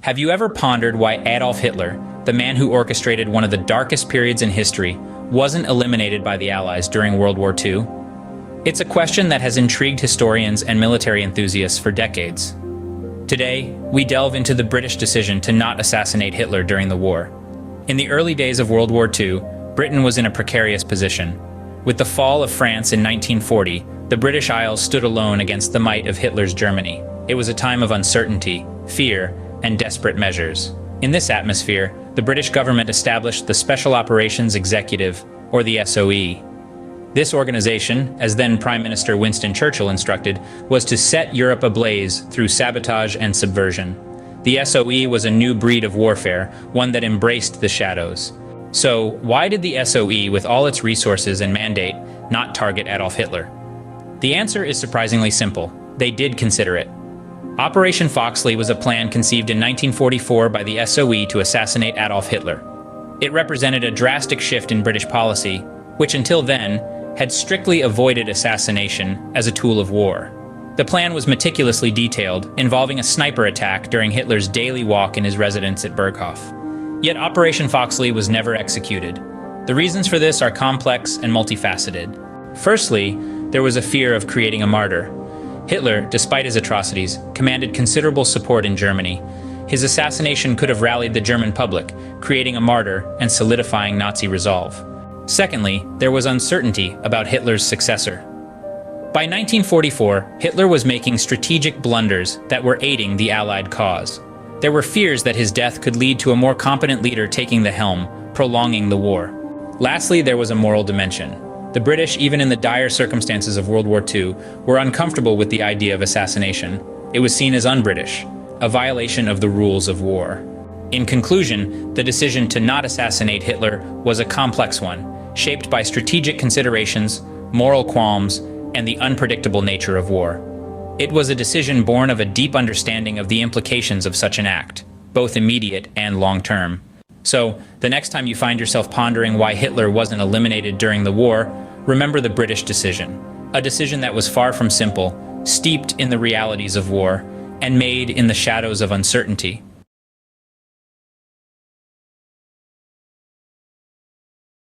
Have you ever pondered why Adolf Hitler, the man who orchestrated one of the darkest periods in history, wasn't eliminated by the Allies during World War II? It's a question that has intrigued historians and military enthusiasts for decades. Today, we delve into the British decision to not assassinate Hitler during the war. In the early days of World War II, Britain was in a precarious position. With the fall of France in 1940, the British Isles stood alone against the might of Hitler's Germany. It was a time of uncertainty, fear, and desperate measures. In this atmosphere, the British government established the Special Operations Executive, or the SOE. This organization, as then Prime Minister Winston Churchill instructed, was to set Europe ablaze through sabotage and subversion. The SOE was a new breed of warfare, one that embraced the shadows. So, why did the SOE, with all its resources and mandate, not target Adolf Hitler? The answer is surprisingly simple. They did consider it. Operation Foxley was a plan conceived in 1944 by the SOE to assassinate Adolf Hitler. It represented a drastic shift in British policy, which until then had strictly avoided assassination as a tool of war. The plan was meticulously detailed, involving a sniper attack during Hitler's daily walk in his residence at Berghof. Yet Operation Foxley was never executed. The reasons for this are complex and multifaceted. Firstly, there was a fear of creating a martyr. Hitler, despite his atrocities, commanded considerable support in Germany. His assassination could have rallied the German public, creating a martyr and solidifying Nazi resolve. Secondly, there was uncertainty about Hitler's successor. By 1944, Hitler was making strategic blunders that were aiding the Allied cause. There were fears that his death could lead to a more competent leader taking the helm, prolonging the war. Lastly, there was a moral dimension. The British, even in the dire circumstances of World War II, were uncomfortable with the idea of assassination. It was seen as un-British, a violation of the rules of war. In conclusion, the decision to not assassinate Hitler was a complex one, shaped by strategic considerations, moral qualms, and the unpredictable nature of war. It was a decision born of a deep understanding of the implications of such an act, both immediate and long-term. So, the next time you find yourself pondering why Hitler wasn't eliminated during the war, remember the British decision. A decision that was far from simple, steeped in the realities of war, and made in the shadows of uncertainty.